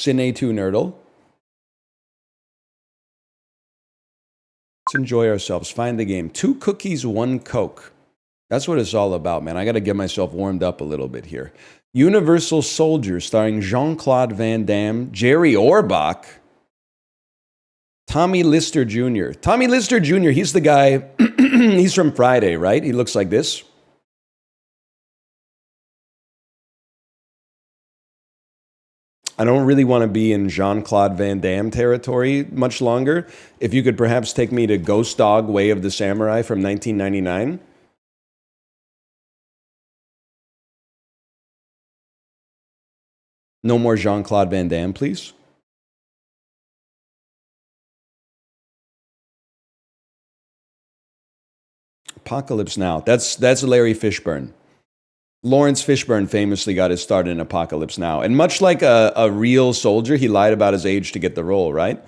Cine2Nerdle. Let's enjoy ourselves. Find the game. 2 cookies, 1 Coke. That's what it's all about, man. I got to get myself warmed up a little bit here. Universal Soldier, starring Jean-Claude Van Damme, Jerry Orbach, Tommy Lister Jr. Tommy Lister Jr., he's the guy, he's from Friday, right? He looks like this. I don't really want to be in Jean-Claude Van Damme territory much longer. If you could perhaps take me to Ghost Dog Way of the Samurai from 1999. No more Jean-Claude Van Damme, please. Apocalypse Now. That's Larry Fishburne. Lawrence Fishburne famously got his start in Apocalypse Now. And much like a real soldier, he lied about his age to get the role, right?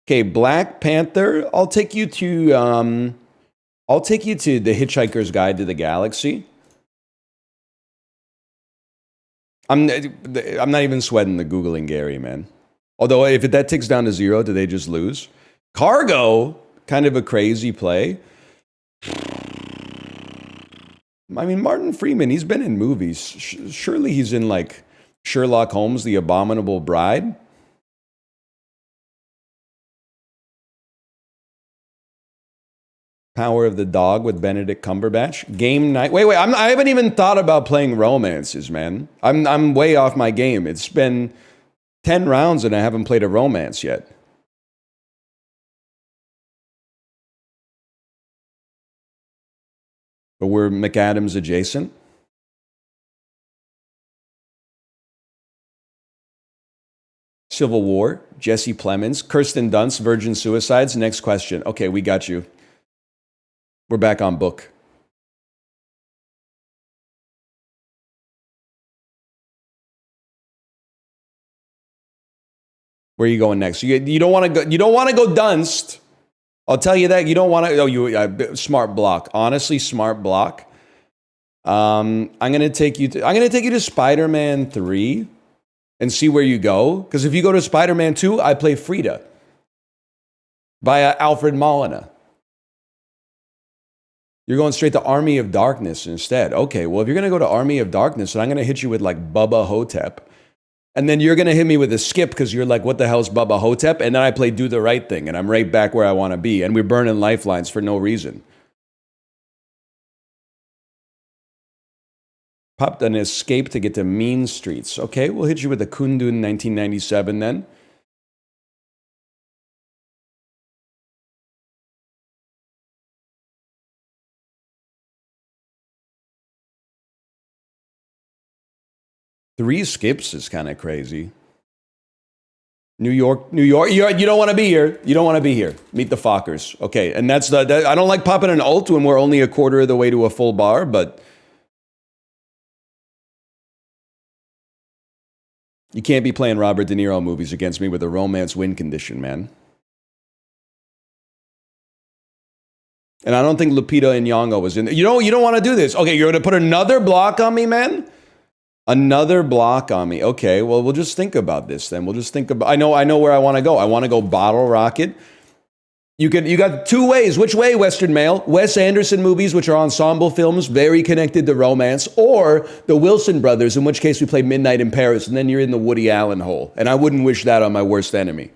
Okay, Black Panther. I'll take you to The Hitchhiker's Guide to the Galaxy. I'm not even sweating the Googling Gary, man. Although if that ticks down to 0, do they just lose? Cargo, kind of a crazy play. I mean, Martin Freeman, he's been in movies. Surely he's in, like, Sherlock Holmes, The Abominable Bride. Power of the Dog with Benedict Cumberbatch. Game Night. Wait, I haven't even thought about playing romances, man. I'm way off my game. It's been 10 rounds and I haven't played a romance yet. But we're McAdams adjacent. Civil War, Jesse Plemons, Kirsten Dunst, Virgin Suicides. Next question. Okay, we got you. We're back on book. Where are you going next? You don't want to go. You don't want to go Dunst. I'll tell you that. You don't want to. Oh, you smart block. Honestly, smart block. I'm gonna take you to Spider-Man 3 and see where you go. Because if you go to Spider-Man 2, I play Frida by Alfred Molina. You're going straight to Army of Darkness instead. Okay, well, if you're going to go to Army of Darkness, then I'm going to hit you with, like, Bubba Hotep. And then you're going to hit me with a skip because you're like, what the hell's Bubba Hotep? And then I play Do the Right Thing, and I'm right back where I want to be. And we're burning lifelines for no reason. Popped an escape to get to Mean Streets. Okay, we'll hit you with a Kundun 1997 then. Three skips is kind of crazy. New York. You don't want to be here. You don't want to be here. Meet the Fockers. Okay, and that's I don't like popping an ult when we're only a quarter of the way to a full bar, but you can't be playing Robert De Niro movies against me with a romance win condition, man. And I don't think Lupita Nyong'o was in there. You don't want to do this. Okay, you're going to put another block on me, man? Another block on me. Okay, well, we'll just think about this then. We'll just think about... I know where I want to go. I want to go Bottle Rocket. You got 2 ways. Which way, Western Mail? Wes Anderson movies, which are ensemble films, very connected to romance, or the Wilson brothers, in which case we play Midnight in Paris, and then you're in the Woody Allen hole. And I wouldn't wish that on my worst enemy.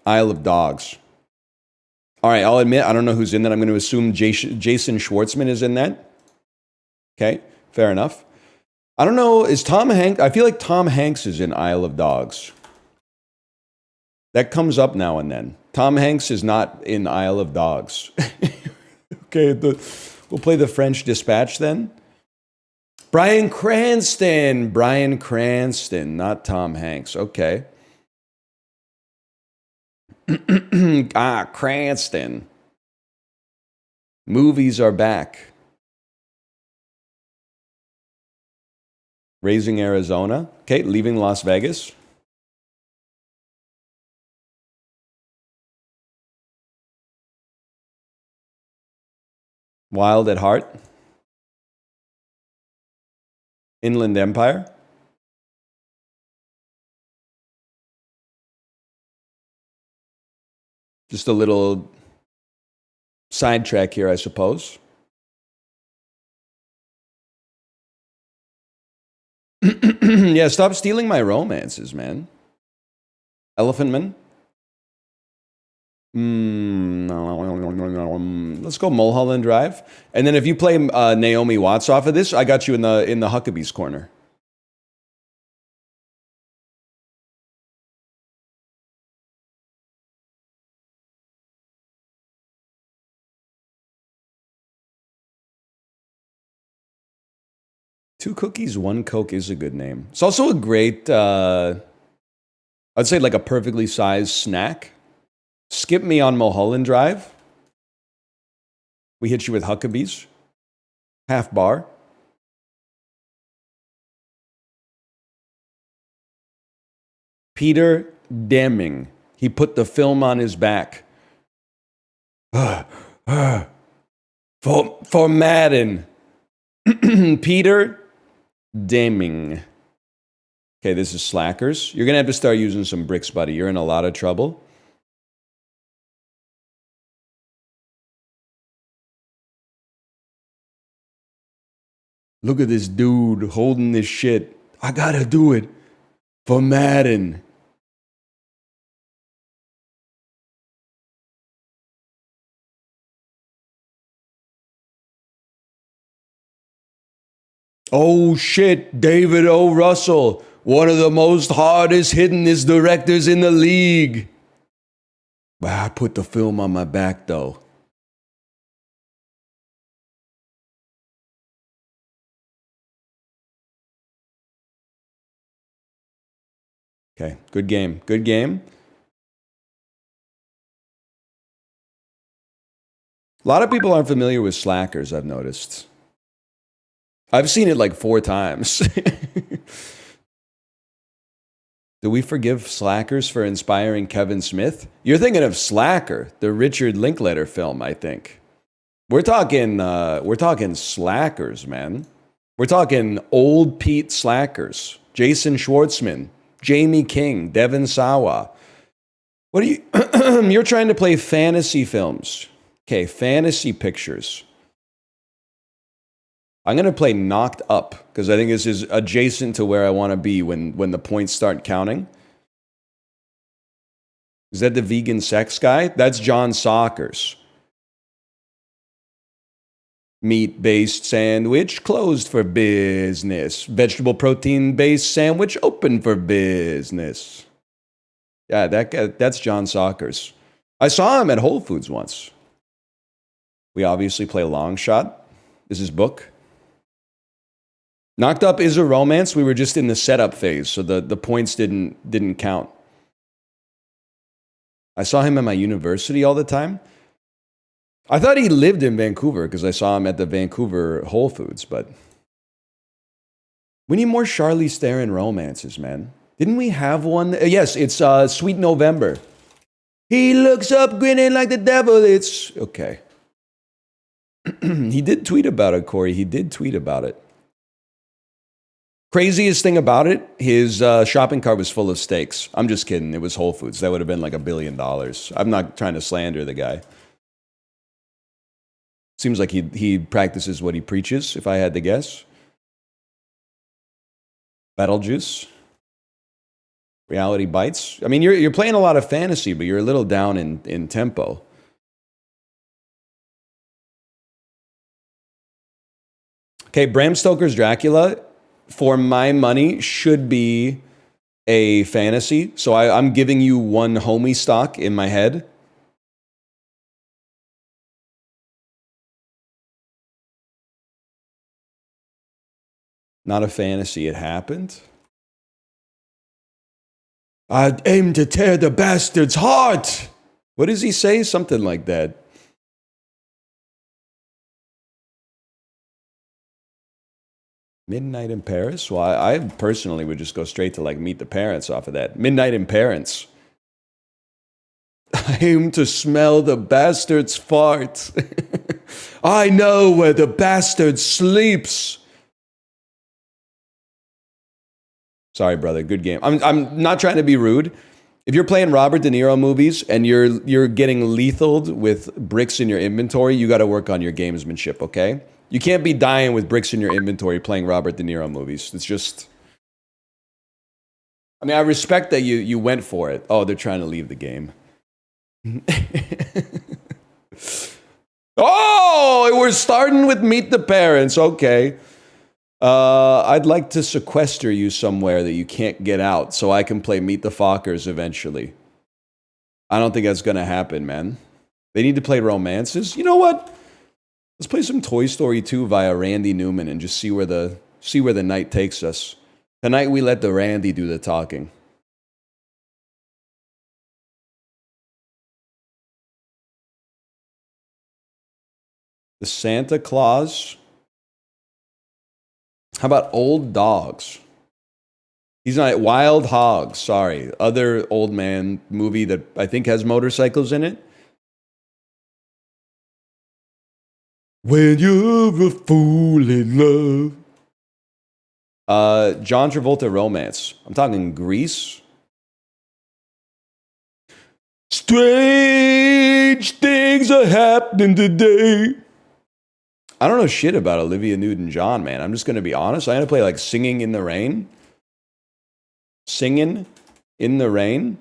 Isle of Dogs. All right, I'll admit, I don't know who's in that. I'm going to assume Jason Schwartzman is in that. Okay, fair enough. I don't know, is Tom Hanks... I feel like Tom Hanks is in Isle of Dogs. That comes up now and then. Tom Hanks is not in Isle of Dogs. Okay, we'll play the French Dispatch then. Bryan Cranston, not Tom Hanks. Okay. Cranston. Movies are back. Raising Arizona. Okay, Leaving Las Vegas. Wild at Heart. Inland Empire. Just a little sidetrack here, I suppose. Yeah, stop stealing my romances, man. Elephant Man. Let's go Mulholland Drive. And then if you play Naomi Watts off of this, I got you in the Huckabee's corner. Two cookies, one Coke is a good name. It's also a great, I'd say like a perfectly sized snack. Skip me on Mulholland Drive. We hit you with Huckabee's. Half bar. Peter Deming. He put the film on his back. For Madden. Peter Deming. Okay, this is Slackers. You're going to have to start using some bricks, buddy. You're in a lot of trouble. Look at this dude holding this shit. I got to do it for Madden. Oh shit, David O. Russell, one of the most hardest hittingest directors in the league. Well, I put the film on my back though. Okay, good game, good game. A lot of people aren't familiar with Slackers, I've noticed. I've seen it like 4 times. Do we forgive Slackers for inspiring Kevin Smith? You're thinking of Slacker, the Richard Linklater film, I think. We're talking Slackers, man. We're talking old Pete Slackers, Jason Schwartzman, Jamie King, Devon Sawa. What are you? You're trying to play fantasy films. Okay, fantasy pictures. I'm going to play Knocked Up because I think this is adjacent to where I want to be when the points start counting. Is that the vegan sex guy? That's John Sockers. Meat-based sandwich closed for business. Vegetable protein-based sandwich open for business. Yeah, that's John Sockers. I saw him at Whole Foods once. We obviously play Long Shot. This is book. Knocked Up is a romance. We were just in the setup phase, so the points didn't count. I saw him at my university all the time. I thought he lived in Vancouver because I saw him at the Vancouver Whole Foods, but we need more Charlize Theron romances, man. Didn't we have one? Yes, it's Sweet November. He looks up grinning like the devil. It's okay. He did tweet about it, Corey. He did tweet about it. Craziest thing about it, his shopping cart was full of steaks. I'm just kidding. It was Whole Foods. That would have been like $1 billion. I'm not trying to slander the guy. Seems like he practices what he preaches, if I had to guess. Betelgeuse. Reality Bites. I mean, you're playing a lot of fantasy, but you're a little down in tempo. Okay, Bram Stoker's Dracula, for my money, should be a fantasy. So I'm giving you one homie stock in my head. Not a fantasy, it happened. I aim to tear the bastard's heart. What does he say? Something like that. Midnight in Paris? Well, I personally would just go straight to like Meet the Parents off of that. Midnight in Parents. I aim to smell the bastard's fart. I know where the bastard sleeps. Sorry, brother. Good game. I'm not trying to be rude. If you're playing Robert De Niro movies and you're getting lethaled with bricks in your inventory, you got to work on your gamesmanship, okay? You can't be dying with bricks in your inventory playing Robert De Niro movies. It's just... I mean, I respect that you went for it. Oh, they're trying to leave the game. Oh, we're starting with Meet the Parents. Okay. I'd like to sequester you somewhere that you can't get out so I can play Meet the Fockers eventually. I don't think that's going to happen, man. They need to play romances. You know what? Let's play some Toy Story 2 via Randy Newman and just see where the night takes us. Tonight we let the Randy do the talking. The Santa Claus. How about Old Dogs? He's not Wild Hogs, sorry. Other old man movie that I think has motorcycles in it. When you're a fool in love. John Travolta romance. I'm talking Grease. Strange things are happening today. I don't know shit about Olivia Newton-John, man. I'm just going to be honest. I'm going to play like Singing in the Rain. Singing in the Rain.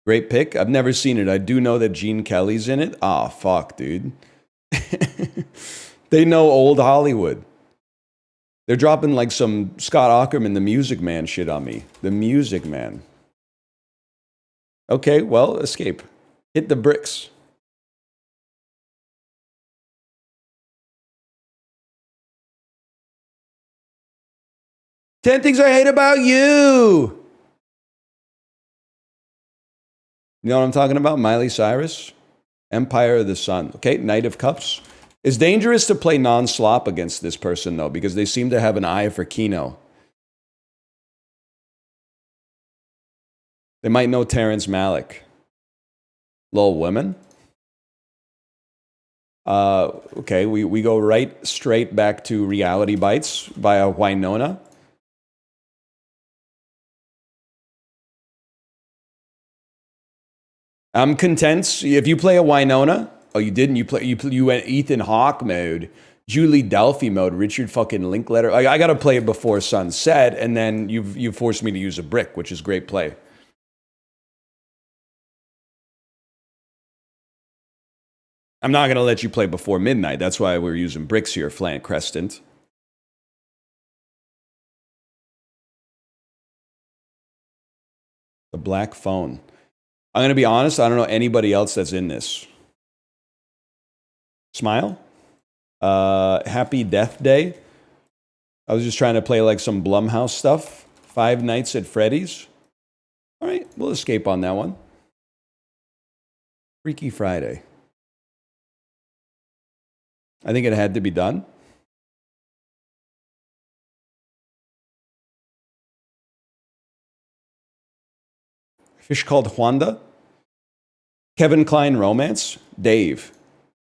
Great pick. I've never seen it. I do know that Gene Kelly's in it. Ah, fuck, dude. They know old Hollywood. They're dropping like some Scott Aukerman, the Music Man shit on me. The Music Man. Okay, well, escape. Hit the bricks. "10 Things I Hate About You." You know what I'm talking about? Miley Cyrus. Empire of the Sun. Okay, Knight of Cups. It's dangerous to play non-slop against this person, though, because they seem to have an eye for Keno. They might know Terrence Malick. Little Women. Okay, we go right straight back to Reality Bites via Winona. I'm content. If you play a Winona, oh, you didn't. You went Ethan Hawke mode, Julie Delphi mode, Richard fucking Linklater. I got to play it before sunset, and then you've forced me to use a brick, which is great play. I'm not going to let you play before midnight. That's why we're using bricks here, Flant Crescent. The Black Phone. I'm going to be honest, I don't know anybody else that's in this. Smile. Happy Death Day. I was just trying to play like some Blumhouse stuff. Five Nights at Freddy's. All right, we'll escape on that one. Freaky Friday. I think it had to be done. Fish Called Juanda. Kevin Kline romance. Dave.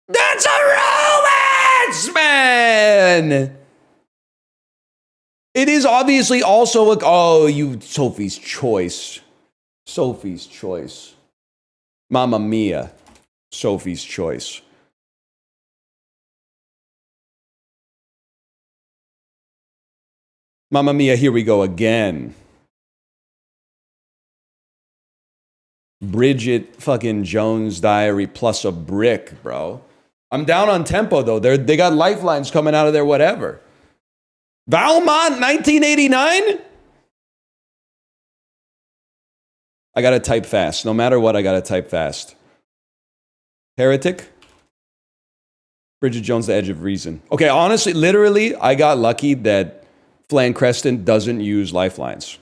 That's a romance, man! It is obviously also a... Oh, you... Sophie's Choice. Sophie's Choice. Mamma Mia. Sophie's Choice. Mamma Mia, here we go again. Bridget fucking Jones' Diary plus a brick, bro. I'm down on tempo, though. They got lifelines coming out of there, whatever. Valmont, 1989? I gotta type fast. No matter what, I gotta type fast. Heretic? Bridget Jones, The Edge of Reason. Okay, honestly, literally, I got lucky that Flan Creston doesn't use lifelines.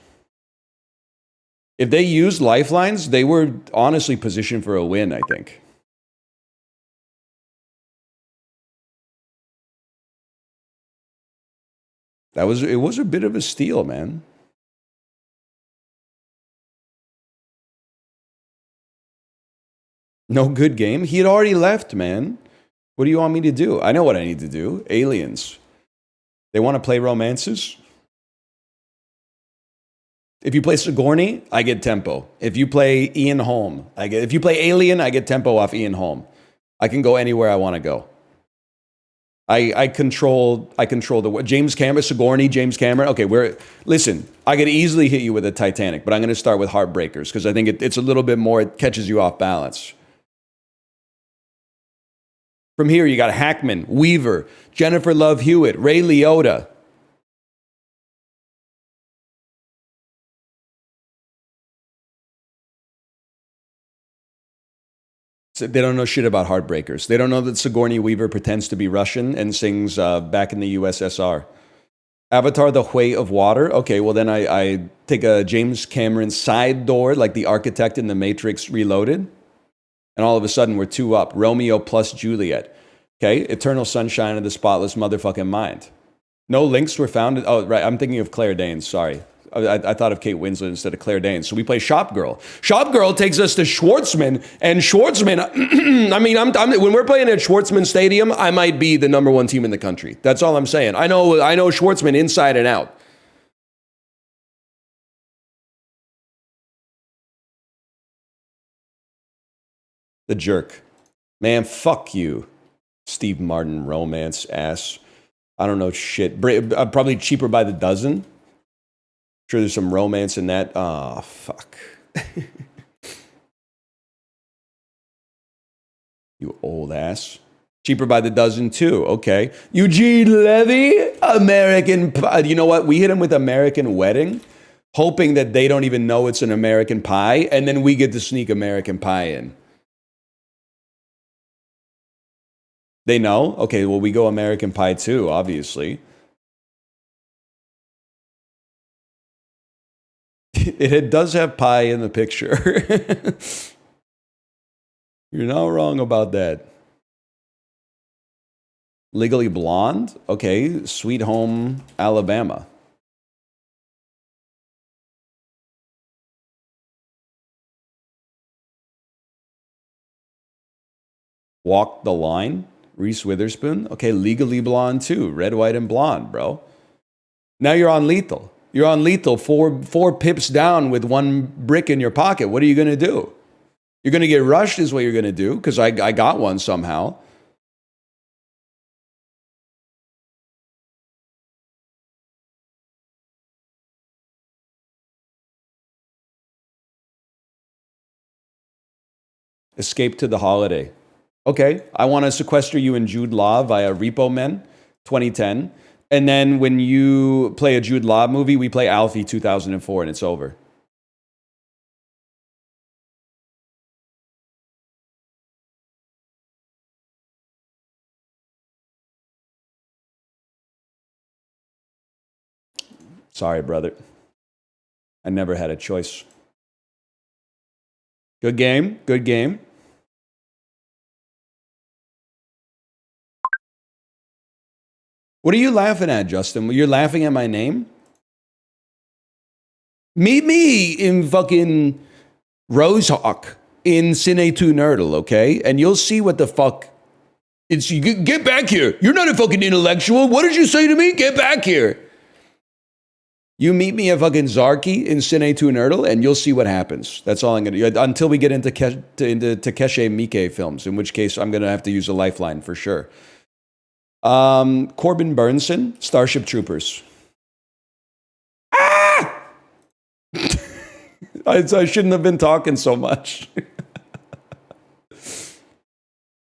If they used lifelines, they were honestly positioned for a win, I think. It was a bit of a steal, man. No good game? He had already left, man. What do you want me to do? I know what I need to do. Aliens. They want to play romances? If you play Sigourney, I get tempo. If you play Ian Holm, I get. If you play Alien, I get tempo off Ian Holm. I can go anywhere I want to go. I control the James Cameron, Sigourney, James Cameron. Okay, listen. I could easily hit you with a Titanic, but I'm going to start with Heartbreakers because I think it's a little bit more. It catches you off balance. From here, you got Hackman, Weaver, Jennifer Love Hewitt, Ray Liotta. So they don't know shit about Heartbreakers. They don't know that Sigourney Weaver pretends to be Russian and sings back in the USSR. Avatar: The Way of Water. Okay, well then I take a James Cameron side door like the architect in The Matrix Reloaded. And all of a sudden we're two up. Romeo plus Juliet. Okay, Eternal Sunshine of the Spotless Motherfucking Mind. No links were found. Oh, right, I'm thinking of Claire Danes, sorry. I thought of Kate Winslet instead of Claire Danes. So we play Shop Girl. Shop Girl takes us to Schwartzman, and Schwartzman, I mean, when we're playing at Schwartzman Stadium, I might be the number one team in the country. That's all I'm saying. I know Schwartzman inside and out. The Jerk. Man, fuck you. Steve Martin romance ass. I don't know shit. Probably Cheaper by the Dozen. Sure, there's some romance in that. Oh, fuck. You old ass. Cheaper by the Dozen, too. Okay. Eugene Levy, American Pie. You know what? We hit him with American Wedding, hoping that they don't even know it's an American Pie, and then we get to sneak American Pie in. They know? Okay, well, we go American Pie, too, obviously. It does have pie in the picture. You're not wrong about that. Legally Blonde? Okay, Sweet Home Alabama. Walk the Line? Reese Witherspoon? Okay, Legally Blonde too. Red, White, and Blonde, bro. Now you're on Lethal. You're on Lethal, four pips down with one brick in your pocket. What are you going to do? You're going to get rushed is what you're going to do, because I got one somehow. Escape to the Holiday. Okay, I want to sequester you in Jude Law via Repo Men 2010. And then when you play a Jude Law movie, we play Alfie 2004 and it's over. Sorry, brother. I never had a choice. Good game. Good game. What are you laughing at, Justin? You're laughing at my name? Meet me in fucking Rosehawk in Cine2Nerdle, okay? And you'll see what the fuck. It's you get back here. You're not a fucking intellectual. What did you say to me? Get back here. You meet me at fucking Zarky in Cine2Nerdle, and you'll see what happens. That's all I'm going to do. Until we get into Takeshi Miike films, in which case I'm going to have to use a lifeline for sure. Corbin Burnson, Starship Troopers. Ah! I shouldn't have been talking so much.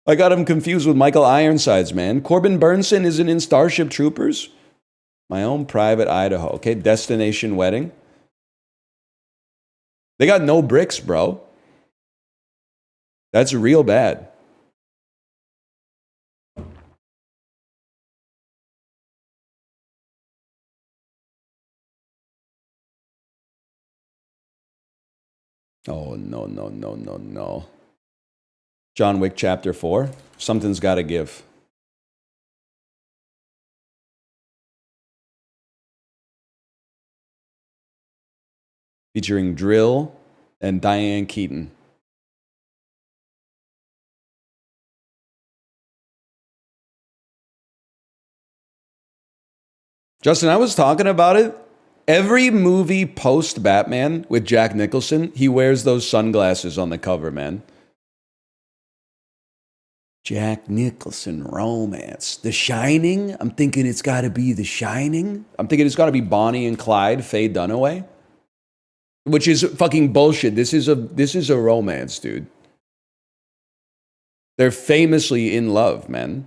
I got him confused with Michael Ironsides, man. Corbin Burnson isn't in Starship Troopers? My Own Private Idaho. Okay, Destination Wedding. They got no bricks, bro. That's real bad. Oh, no, no, no, no, no. John Wick Chapter 4. Something's got to give. Featuring Drill and Diane Keaton. Justin, I was talking about it. Every movie post Batman with Jack Nicholson, he wears those sunglasses on the cover, man. Jack Nicholson romance. The Shining? I'm thinking it's got to be The Shining. I'm thinking it's got to be Bonnie and Clyde, Faye Dunaway. Which is fucking bullshit. This is a romance, dude. They're famously in love, man.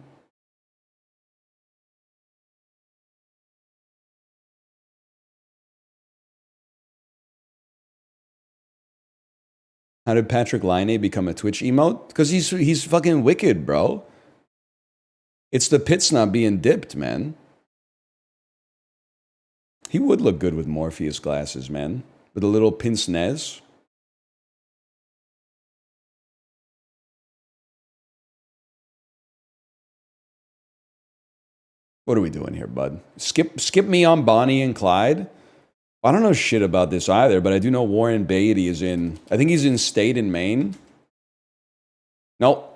How did Patrick Laine become a Twitch emote? Because he's fucking wicked, bro. It's the pits not being dipped, man. He would look good with Morpheus glasses, man. With a little pince nez. What are we doing here, bud? Skip me on Bonnie and Clyde? I don't know shit about this either, but I do know Warren Beatty is in, I think he's in State in Maine. Nope.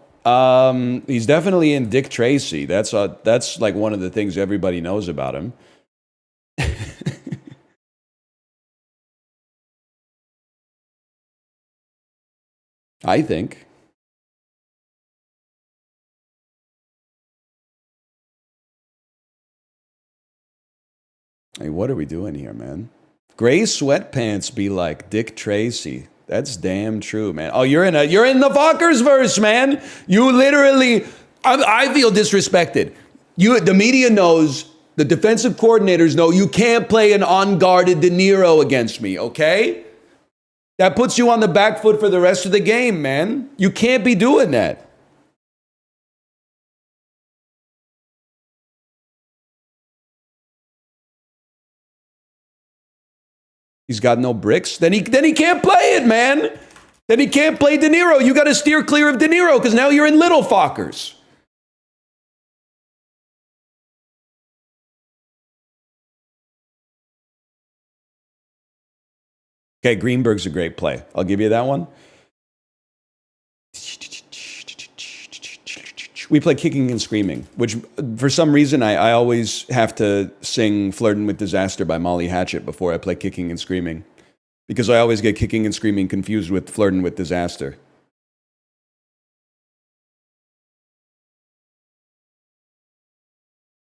He's definitely in Dick Tracy. That's like one of the things everybody knows about him. I think. Hey, what are we doing here, man? Gray sweatpants be like Dick Tracy. That's damn true, man. Oh, you're in the Fockers verse, man. You literally, I feel disrespected. The media knows, the defensive coordinators know you can't play an unguarded De Niro against me, okay? That puts you on the back foot for the rest of the game, man. You can't be doing that. He's got no bricks. Then he can't play it, man. Then he can't play De Niro. You got to steer clear of De Niro because now you're in Little Fockers. Okay, Greenberg's a great play. I'll give you that one. We play Kicking and Screaming, which for some reason I always have to sing Flirting with Disaster by Molly Hatchet before I play Kicking and Screaming. Because I always get Kicking and Screaming confused with Flirting with Disaster.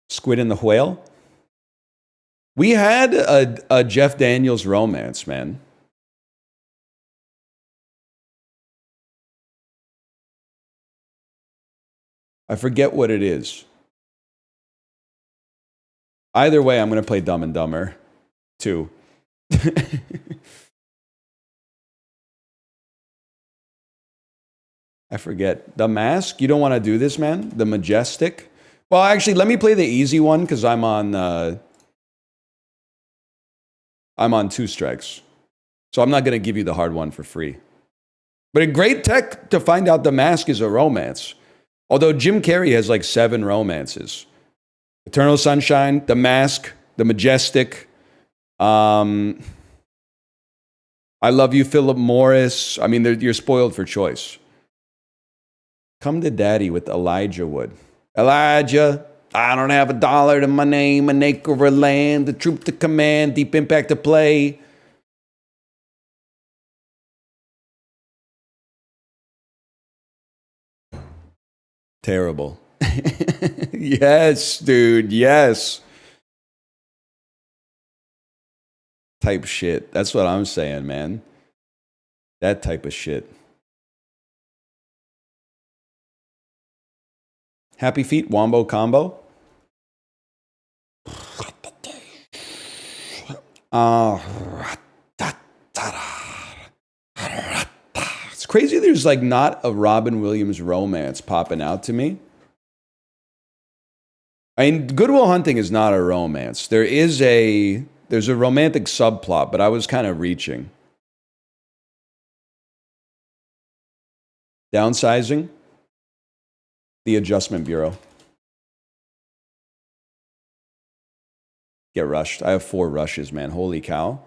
Squid and the Whale? We had a Jeff Daniels romance, man. I forget what it is. Either way, I'm going to play Dumb and Dumber 2. I forget. The Mask? You don't want to do this, man? The Majestic? Well, actually, let me play the easy one because I'm on 2 strikes. So I'm not going to give you the hard one for free. But a great tech to find out The Mask is a romance. Although Jim Carrey has like 7 romances. Eternal Sunshine, The Mask, The Majestic, I Love You, Philip Morris. I mean, you're spoiled for choice. Come to Daddy with Elijah Wood. Elijah, I don't have $1 to my name, an acre of land, the troop to command, deep impact to play. Terrible. Yes, dude, yes. Type shit. That's what I'm saying, man. That type of shit. Happy Feet, Wombo Combo. It's crazy there's like not a Robin Williams romance popping out to me. I mean, Good Will Hunting is not a romance. There's a romantic subplot, but I was kind of reaching. Downsizing. The Adjustment Bureau. Get rushed. I have 4 rushes, man. Holy cow.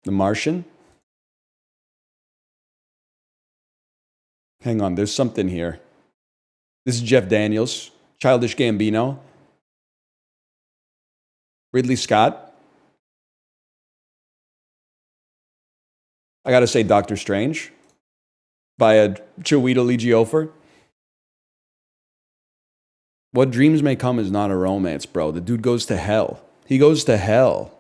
The Martian. Hang on, there's something here. This is Jeff Daniels, Childish Gambino, Ridley Scott. I gotta say Doctor Strange by a Chiwetel Ejiofor. What dreams may come is not a romance, bro. The dude goes to hell. He goes to hell.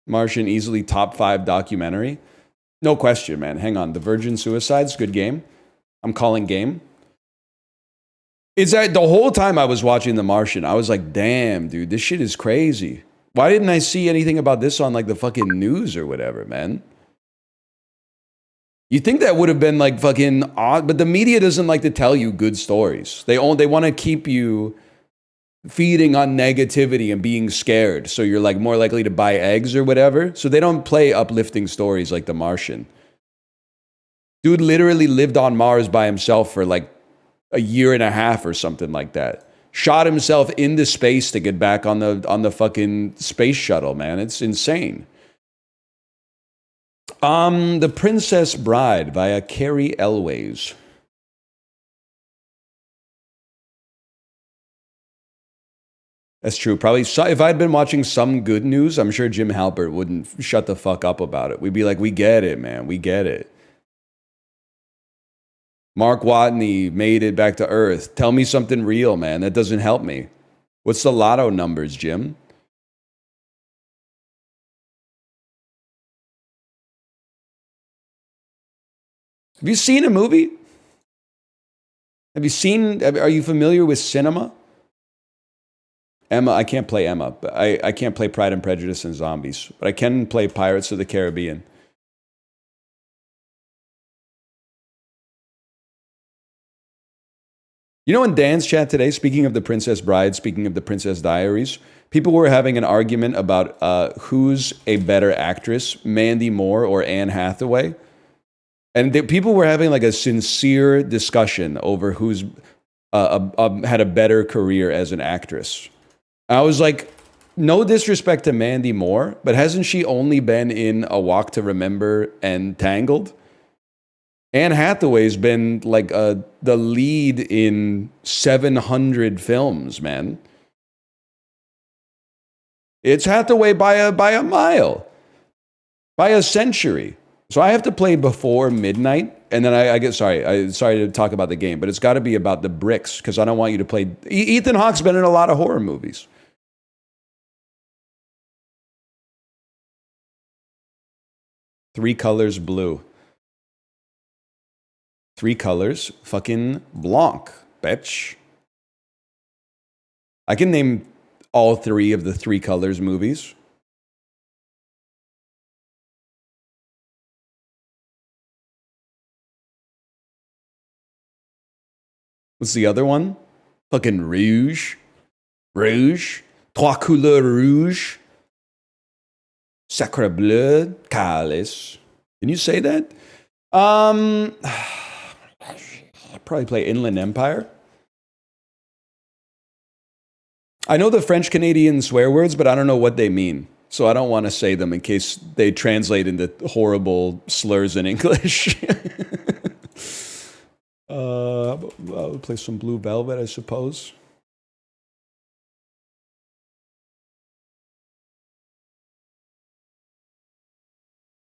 Martian, easily top 5 documentary. No question, man. Hang on. The Virgin Suicides, good game. I'm calling game. It's that the whole time I was watching The Martian, I was like, damn, dude, this shit is crazy. Why didn't I see anything about this on like the fucking news or whatever, man? You think that would have been like fucking odd, but the media doesn't like to tell you good stories. They want to keep you feeding on negativity and being scared, so you're like more likely to buy eggs or whatever. So they don't play uplifting stories like The Martian. Dude literally lived on Mars by himself for like a year and a half or something like that. Shot himself into space to get back on the fucking space shuttle, man. It's insane. The Princess Bride via Carrie Elways. That's true. Probably if I'd been watching Some Good News, I'm sure Jim Halpert wouldn't shut the fuck up about it. We'd be like, we get it, man. We get it. Mark Watney made it back to Earth. Tell me something real, man. That doesn't help me. What's the lotto numbers, Jim? Have you seen a movie? Are you familiar with cinema? Emma, I can't play Emma. But I can't play Pride and Prejudice and Zombies. But I can play Pirates of the Caribbean. You know, in Dan's chat today, speaking of The Princess Bride, speaking of The Princess Diaries, people were having an argument about who's a better actress, Mandy Moore or Anne Hathaway. And people were having like a sincere discussion over who's had a better career as an actress. I was like, no disrespect to Mandy Moore, but hasn't she only been in A Walk to Remember and Tangled? Anne Hathaway's been like the lead in 700 films, man. It's Hathaway by a mile, by a century. So I have to play before midnight, and then I get sorry to talk about the game, but it's got to be about the bricks because I don't want you to play. Ethan Hawke's been in a lot of horror movies. Three Colors Blue. Three Colors fucking Blanc, bitch. I can name all 3 of the Three Colors movies. What's the other one? Fucking Rouge. Rouge. Trois couleurs rouges. Sacre bleu. Calice. Can you say that? I'll probably play Inland Empire. I know the French-Canadian swear words, but I don't know what they mean. So I don't want to say them in case they translate into horrible slurs in English. I'll play some Blue Velvet, I suppose.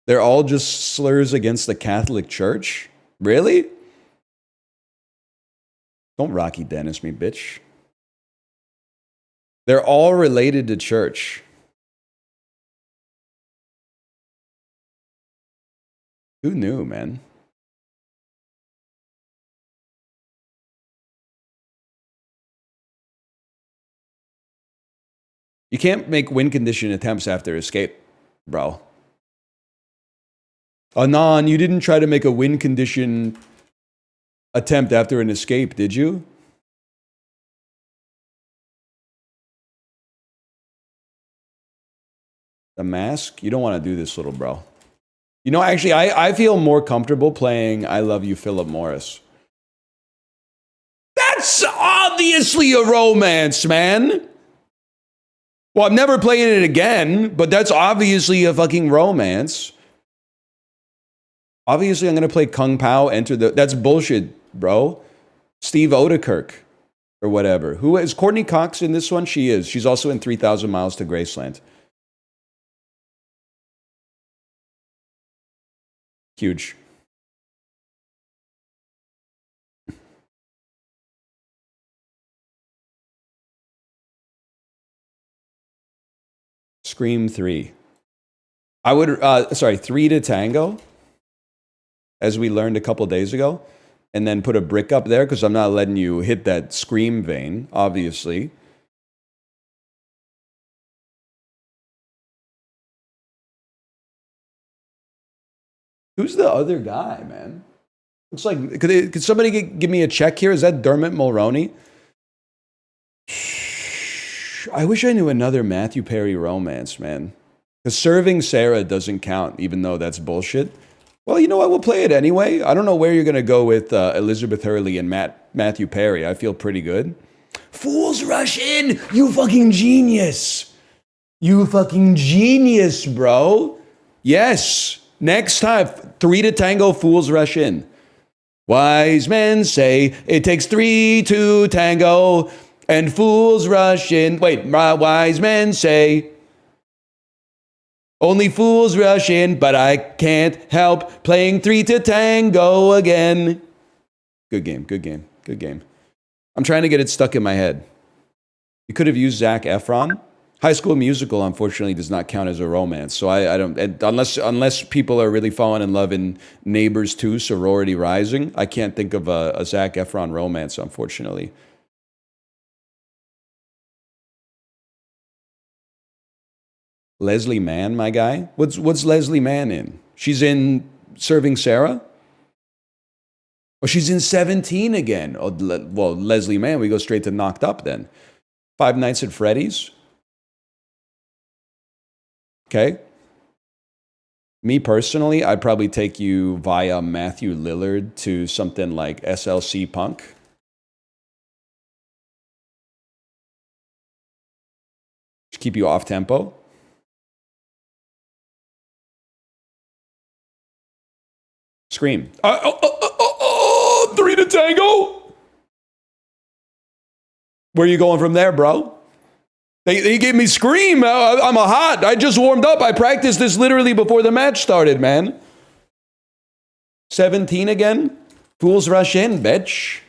They're all just slurs against the Catholic Church? Really? Don't Rocky Dennis me, bitch. They're all related to church. Who knew, man? You can't make win condition attempts after escape, bro. Anon, you didn't try to make a win condition attempt after an escape, did you? The Mask? You don't want to do this, little bro. You know, actually, I feel more comfortable playing I Love You, Philip Morris. That That's obviously a romance, man. Well, I'm never playing it again, but that's obviously a fucking romance. Obviously, I'm going to play Kung Pao, enter the... That's bullshit, bro. Steve Odekirk or whatever. Who is Courtney Cox in this one? She is. She's also in 3,000 Miles to Graceland. Huge. Scream 3. I would, 3 to Tango, as we learned a couple days ago, and then put a brick up there because I'm not letting you hit that Scream vein, obviously. Who's the other guy, man? Looks like, could somebody give me a check here? Is that Dermot Mulroney? I wish I knew another Matthew Perry romance, man. Because Serving Sarah doesn't count, even though that's bullshit. Well, you know what? We'll play it anyway. I don't know where you're going to go with Elizabeth Hurley and Matthew Perry. I feel pretty good. Fools rush in! You fucking genius! You fucking genius, bro! Yes! Next time, 3 to Tango, fools rush in. Wise men say it takes 3 to tango, and fools rush in. Wait, wise men say only fools rush in, but I can't help playing 3 to tango again. Good game, good game, good game. I'm trying to get it stuck in my head. You could have used Zac Efron. High School Musical, unfortunately, does not count as a romance. So I don't, unless people are really falling in love in Neighbors 2, Sorority Rising, I can't think of a Zac Efron romance, unfortunately. Leslie Mann, my guy? What's Leslie Mann in? She's in Serving Sarah? Oh, she's in 17 again. Oh, well, Leslie Mann, we go straight to Knocked Up then. Five Nights at Freddy's? Okay. Me personally, I'd probably take you via Matthew Lillard to something like SLC Punk. Just keep you off tempo. Scream. 3 to Tango. Where are you going from there, bro? They gave me Scream. I'm a hot. I just warmed up. I practiced this literally before the match started, man. 17 again? Fools rush in, bitch.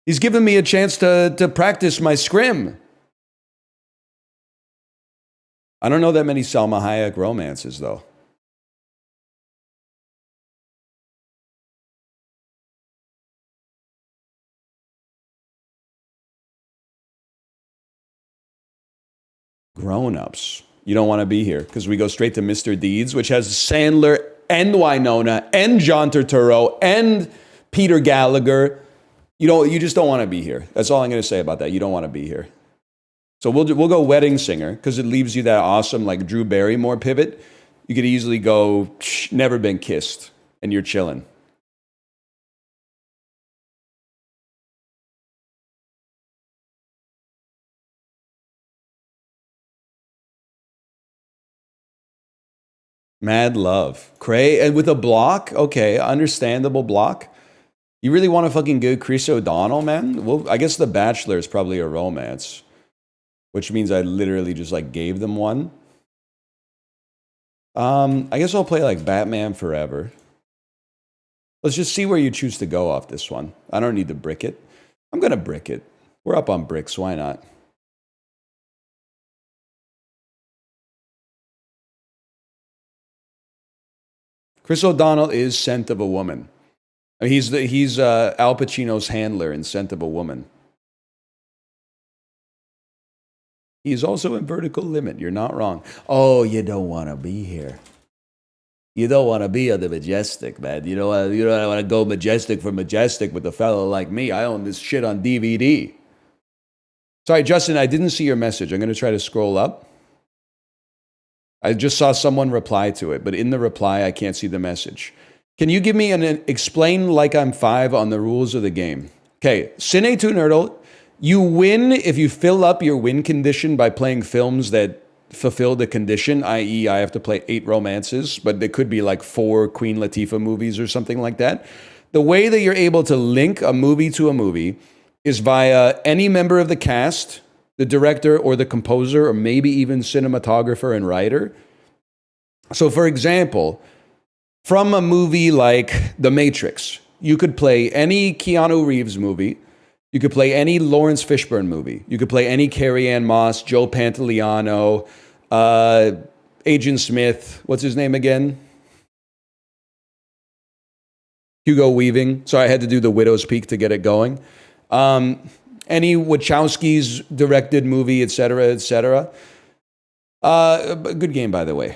He's giving me a chance to practice my scrim. I don't know that many Salma Hayek romances, though. Grown-ups. You don't want to be here because we go straight to Mr. Deeds, which has Sandler and Winona and John Turturro and Peter Gallagher. You just don't want to be here. That's all I'm going to say about that. You don't want to be here. So we'll go Wedding Singer because it leaves you that awesome like Drew Barrymore pivot. You could easily go Never Been Kissed and you're chilling. Mad Love. Cray, and with a block? Okay, understandable block. You really want to fucking go Chris O'Donnell, man? Well, I guess The Bachelor is probably a romance. Which means I literally just like gave them one. I guess I'll play like Batman Forever. Let's just see where you choose to go off this one. I don't need to brick it. I'm going to brick it. We're up on bricks, why not? Chris O'Donnell is Scent of a Woman. I mean, he's Al Pacino's handler in Scent of a Woman. He's also in Vertical Limit. You're not wrong. Oh, you don't want to be here. You don't want to be on the Majestic, man. You don't want to go Majestic for Majestic with a fellow like me. I own this shit on DVD. Sorry, Justin, I didn't see your message. I'm going to try to scroll up. I just saw someone reply to it, but in the reply, I can't see the message. Can you give me an explain like I'm 5 on the rules of the game? Okay, Cine2Nerdle, you win if you fill up your win condition by playing films that fulfill the condition, i.e. I have to play 8 romances, but there could be like 4 Queen Latifah movies or something like that. The way that you're able to link a movie to a movie is via any member of the cast, the director or the composer, or maybe even cinematographer and writer. So for example, from a movie like The Matrix, you could play any Keanu Reeves movie. You could play any Lawrence Fishburne movie. You could play any Carrie-Anne Moss, Joe Pantoliano, Agent Smith. What's his name again? Hugo Weaving. So I had to do the Widow's Peak to get it going. Any Wachowski's directed movie, etc., etc. Good game, by the way.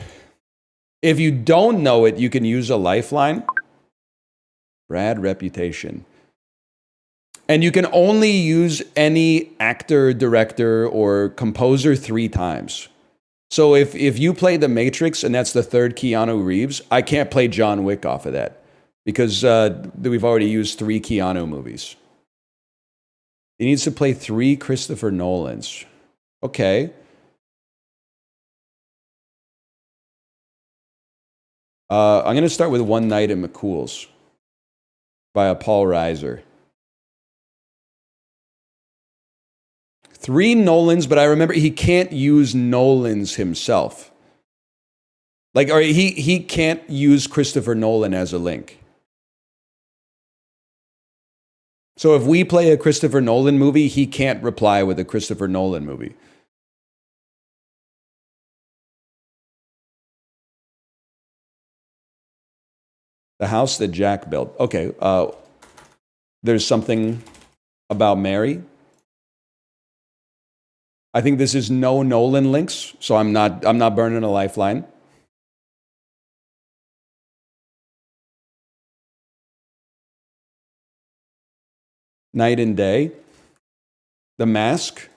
If you don't know it, you can use a lifeline. Brad Reputation. And you can only use any actor, director, or composer 3 times. So if you play The Matrix and that's the 3rd Keanu Reeves, I can't play John Wick off of that because we've already used 3 Keanu movies. He needs to play 3 Christopher Nolans. Okay. I'm going to start with One Night at McCool's by Paul Reiser. 3 Nolans, but I remember he can't use Nolans himself. Like, or he can't use Christopher Nolan as a link. So if we play a Christopher Nolan movie, he can't reply with a Christopher Nolan movie. The House That Jack Built. Okay, there's something about Mary. I think this is no Nolan links, so I'm not burning a lifeline. Night and Day. The Mask.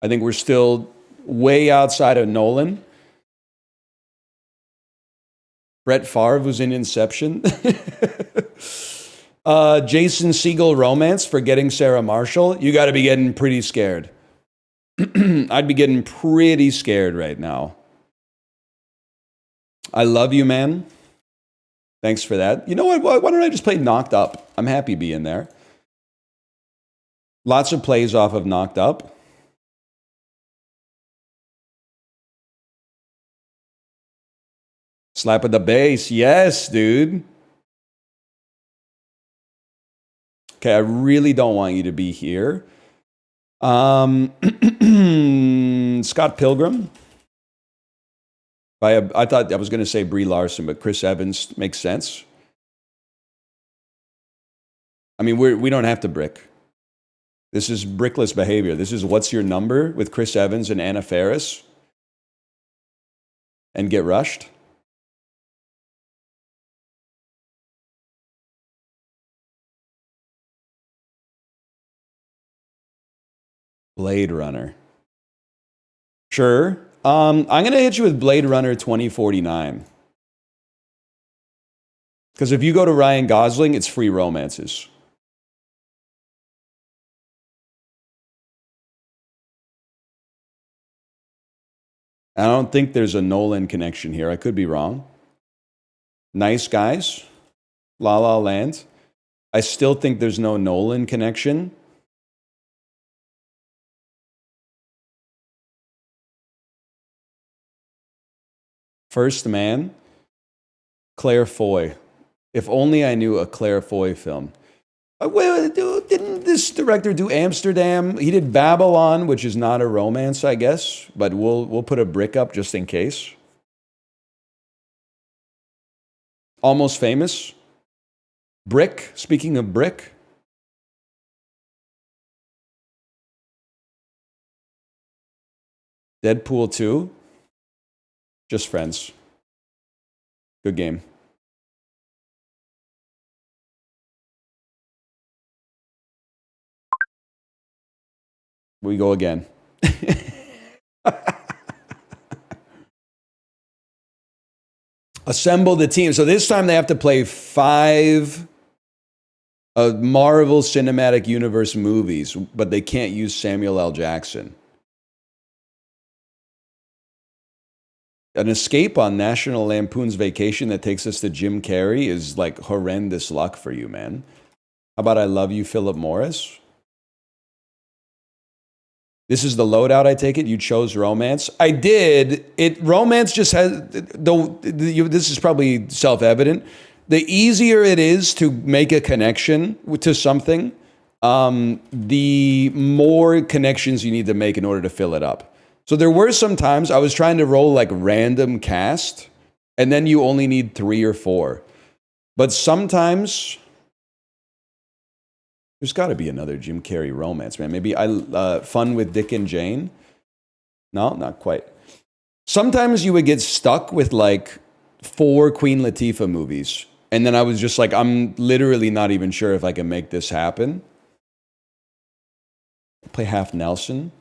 I think we're still way outside of Nolan. Brett Favre was in Inception. Jason Segel Romance, Forgetting Sarah Marshall. You got to be getting pretty scared. I'd be getting pretty scared right now. I Love You, Man. Thanks for that. You know what? Why don't I just play Knocked Up? I'm happy being there. Lots of plays off of Knocked Up. Slap of the Bass. Yes, dude. Okay, I really don't want you to be here. Scott Pilgrim. I thought I was going to say Brie Larson, but Chris Evans makes sense. I mean, we don't have to brick. This is brickless behavior. This is What's Your Number with Chris Evans and Anna Faris. And Get Rushed. Blade Runner. Sure. I'm going to hit you with Blade Runner 2049. Because if you go to Ryan Gosling, it's free romances. I don't think there's a Nolan connection here. I could be wrong. Nice Guys. La La Land. I still think there's no Nolan connection. First Man. Claire Foy. If only I knew a Claire Foy film. Didn't this director do Amsterdam? He did Babylon, which is not a romance, I guess, but we'll put a brick up just in case. Almost Famous. Brick. Speaking of brick. Deadpool 2. Just Friends. Good game. We go again. Assemble the team. So this time they have to play 5 Marvel Cinematic Universe movies, but they can't use Samuel L. Jackson. An escape on National Lampoon's Vacation that takes us to Jim Carrey is like horrendous luck for you, man. How about I Love You, Philip Morris? This is the loadout, I take it? You chose romance? I did. Romance just has, though, this is probably self-evident. The easier it is to make a connection to something, the more connections you need to make in order to fill it up. So there were some times I was trying to roll like random cast, and then you only need 3 or 4. But sometimes there's got to be another Jim Carrey romance, man. Maybe Fun with Dick and Jane? No, not quite. Sometimes you would get stuck with like 4 Queen Latifah movies. And then I was just like, I'm literally not even sure if I can make this happen. Play Half Nelson.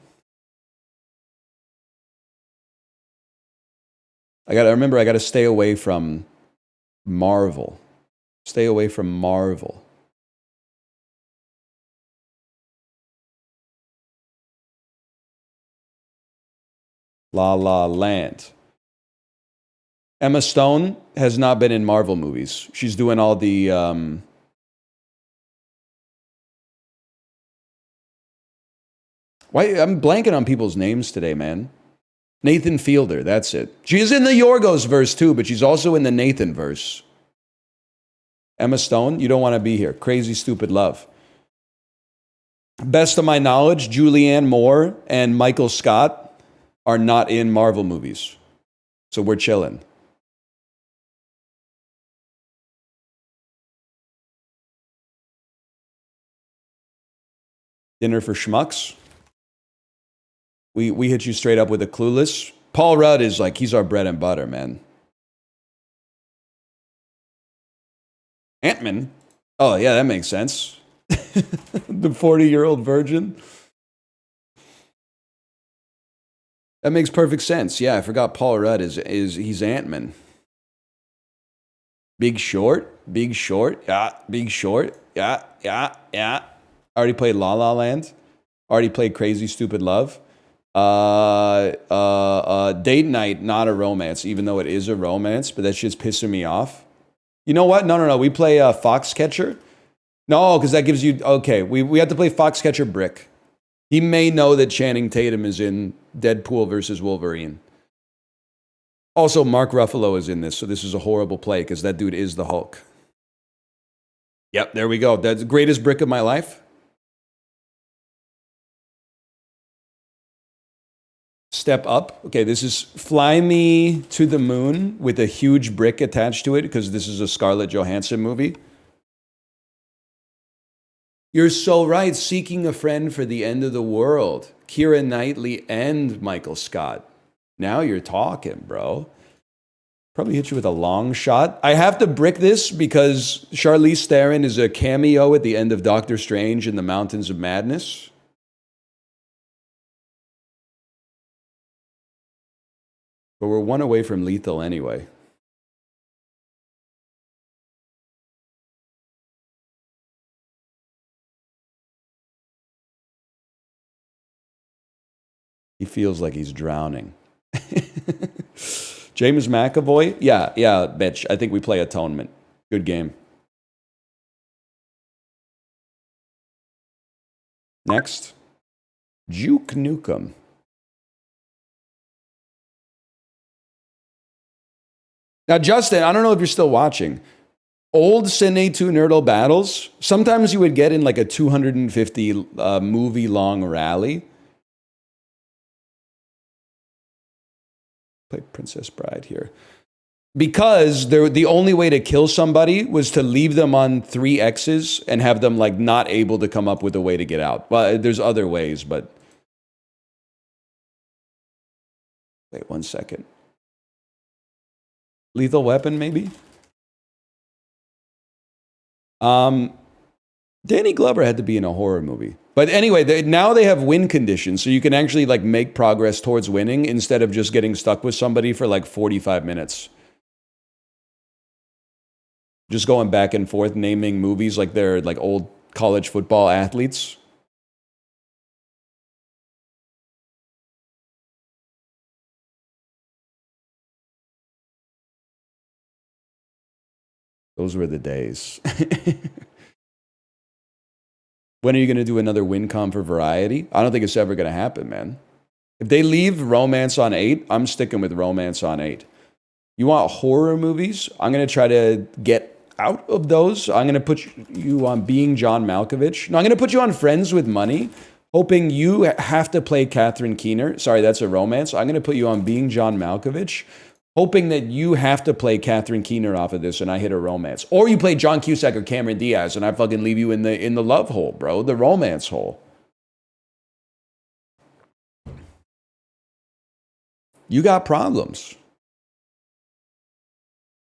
I got to stay away from Marvel. Stay away from Marvel. La La Land. Emma Stone has not been in Marvel movies. She's doing all the... Why I'm blanking on people's names today, man. Nathan Fielder, that's it. She's in the Yorgos verse too, but she's also in the Nathan verse. Emma Stone, you don't want to be here. Crazy Stupid Love. Best of my knowledge, Julianne Moore and Michael Scott are not in Marvel movies. So we're chilling. Dinner for Schmucks. We hit you straight up with a Clueless. Paul Rudd is like, he's our bread and butter, man. Ant-Man. Oh, yeah, that makes sense. The 40-year-old virgin. That makes perfect sense. Yeah, I forgot Paul Rudd he's Ant-Man. Big Short. Yeah, Big Short. Yeah. Already played La La Land. Already played Crazy Stupid Love. Date Night, not a romance, even though it is a romance, but that shit's pissing me off. You know what? No. We play Foxcatcher. No, because that gives you... Okay, we have to play Foxcatcher Brick. He may know that Channing Tatum is in Deadpool versus Wolverine. Also, Mark Ruffalo is in this, so this is a horrible play because that dude is the Hulk. Yep, there we go. That's the greatest brick of my life. Step Up. Okay, this is Fly Me to the Moon with a huge brick attached to it because this is a Scarlett Johansson movie. You're so right. Seeking a Friend for the End of the World. Keira Knightley and Michael Scott. Now you're talking, bro. Probably hit you with a long shot. I have to brick this because Charlize Theron is a cameo at the end of Doctor Strange in the Mountains of Madness. But we're one away from lethal anyway. He feels like he's drowning. James McAvoy? Yeah, bitch. I think we play Atonement. Good game. Next. Duke Nukem. Now, Justin, I don't know if you're still watching. Old Cine2Nerdle Battles, sometimes you would get in like a 250 movie long rally. Play Princess Bride here. Because the only way to kill somebody was to leave them on 3 X's and have them like not able to come up with a way to get out. Well, there's other ways, but... Wait 1 second. Lethal Weapon, maybe? Danny Glover had to be in a horror movie. But anyway, now they have win conditions, so you can actually like make progress towards winning instead of just getting stuck with somebody for like 45 minutes. Just going back and forth naming movies like they're like old college football athletes. Those were the days. When are you going to do another WinCom for Variety? I don't think it's ever going to happen, man. If they leave Romance on 8, I'm sticking with Romance on 8. You want horror movies? I'm going to try to get out of those. I'm going to put you on Being John Malkovich. No, I'm going to put you on Friends with Money, hoping you have to play Catherine Keener. Sorry, that's a romance. I'm going to put you on Being John Malkovich, hoping that you have to play Catherine Keener off of this and I hit a romance. Or you play John Cusack or Cameron Diaz and I fucking leave you in the love hole, bro, the romance hole. You got problems.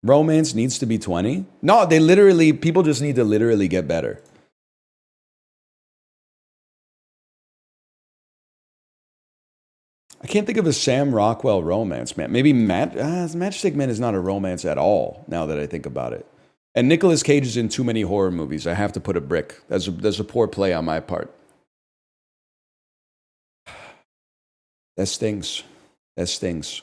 Romance needs to be 20? No, people just need to literally get better. I can't think of a Sam Rockwell romance, man. Maybe Matchstick Men is not a romance at all, now that I think about it. And Nicolas Cage is in too many horror movies. I have to put a brick. That's a poor play on my part. That stings. That stings.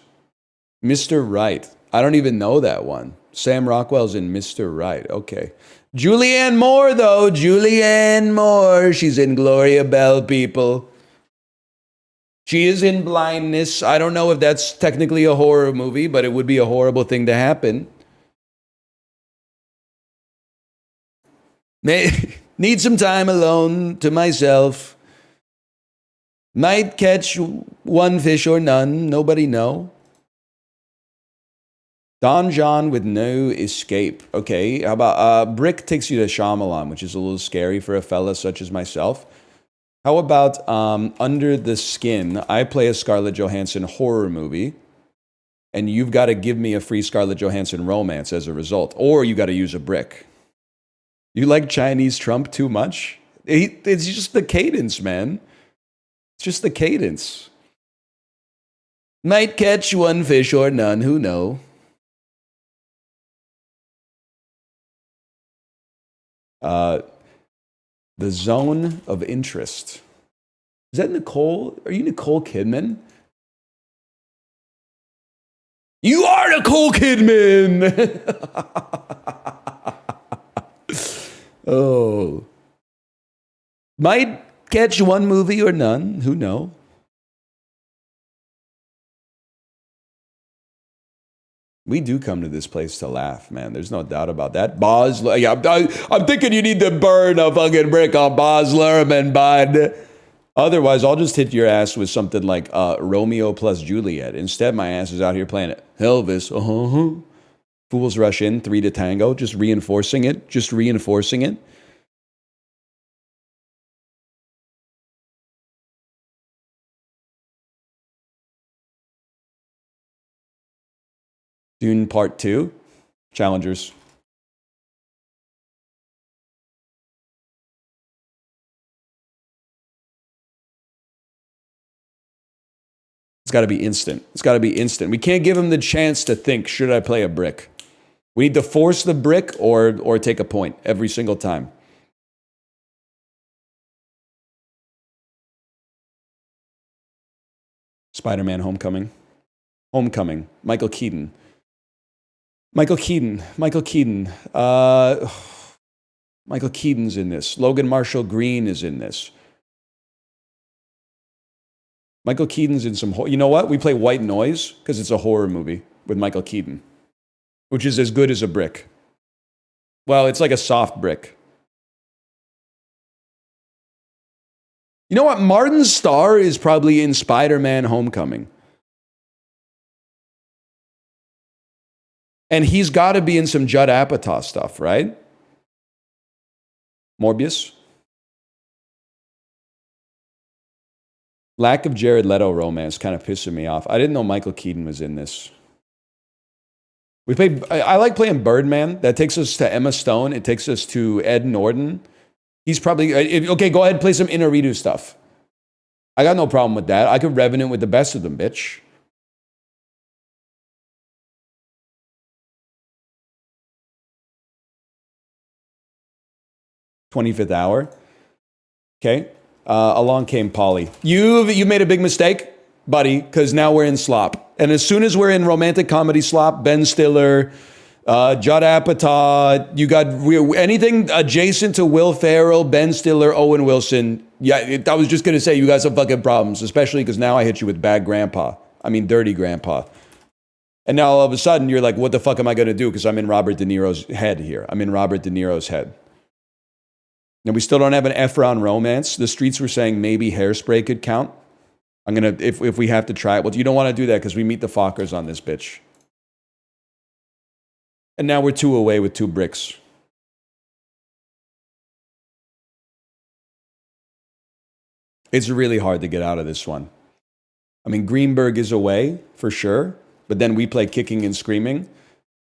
Mr. Right. I don't even know that one. Sam Rockwell's in Mr. Right. Okay. Julianne Moore, though. Julianne Moore. She's in Gloria Bell, people. She is in Blindness. I don't know if that's technically a horror movie, but it would be a horrible thing to happen. Need some time alone to myself. Might catch one fish or none. Nobody know. Don John with No Escape. Okay, how about Brick takes you to Shyamalan, which is a little scary for a fella such as myself. How about Under the Skin? I play a Scarlett Johansson horror movie, and you've got to give me a free Scarlett Johansson romance as a result, or you got to use a brick. You like Chinese Trump too much? It's just the cadence, man. It's just the cadence. Might catch one fish or none, who know? The Zone of Interest. Is that Nicole? Are you Nicole Kidman? You are Nicole Kidman! Oh. Might catch one movie or none. Who know? We do come to this place to laugh, man. There's no doubt about that. Boz, yeah, I'm thinking you need to burn a fucking brick on Boz Lerman, bud. Otherwise, I'll just hit your ass with something like Romeo plus Juliet. Instead, my ass is out here playing it. Elvis, Fools Rush In, 3 to Tango, just reinforcing it. Dune Part 2, Challengers. It's got to be instant. We can't give him the chance to think, should I play a brick? We need to force the brick or take a point every single time. Spider-Man Homecoming. Michael Keaton. Michael Keaton's in this. Logan Marshall Green is in this. Michael Keaton's in some... You know what? We play White Noise because it's a horror movie with Michael Keaton, which is as good as a brick. Well, it's like a soft brick. You know what? Martin Starr is probably in Spider-Man Homecoming. And he's got to be in some Judd Apatow stuff, right? Morbius. Lack of Jared Leto romance kind of pissing me off. I didn't know Michael Keaton was in this. I like playing Birdman. That takes us to Emma Stone. It takes us to Ed Norton. He's probably... Okay, go ahead and play some Inarritu stuff. I got no problem with that. I could Revenant with the best of them, bitch. 25th hour. Okay. Along came Polly. You made a big mistake, buddy, because now we're in slop. And as soon as we're in romantic comedy slop, Ben Stiller, Judd Apatow, you got anything adjacent to Will Ferrell, Ben Stiller, Owen Wilson. Yeah, I was just going to say you guys have fucking problems, especially because now I hit you with bad grandpa. I mean, dirty grandpa. And now all of a sudden you're like, what the fuck am I going to do? Because I'm in Robert De Niro's head here. I'm in Robert De Niro's head. And we still don't have an Efron romance. The streets were saying maybe Hairspray could count. I'm going to, if we have to try it. Well, you don't want to do that because we meet the Fockers on this bitch. And now we're 2 away with 2 bricks. It's really hard to get out of this one. I mean, Greenberg is away for sure. But then we play Kicking and Screaming.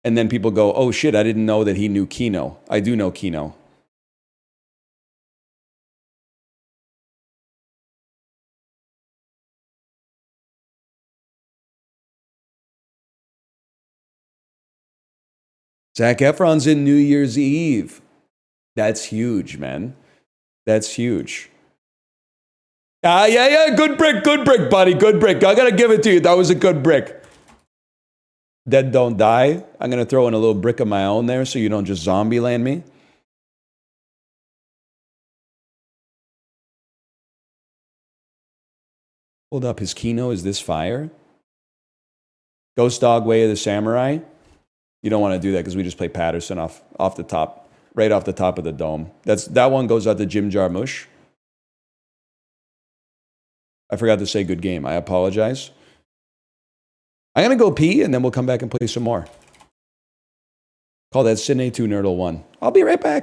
And then people go, oh shit, I didn't know that he knew Kino. I do know Kino. Zac Efron's in New Year's Eve. That's huge, man. That's huge. Yeah. Good brick, buddy. Good brick. I gotta give it to you. That was a good brick. Dead Don't Die. I'm going to throw in a little brick of my own there so you don't just zombie land me. Hold up, his Kino is this fire? Ghost Dog Way of the Samurai. You don't want to do that because we just play Patterson off the top, right off the top of the dome. That one goes out to Jim Jarmusch. I forgot to say good game. I apologize. I'm going to go pee, and then we'll come back and play some more. Call that Cine2Nerdle 1. I'll be right back.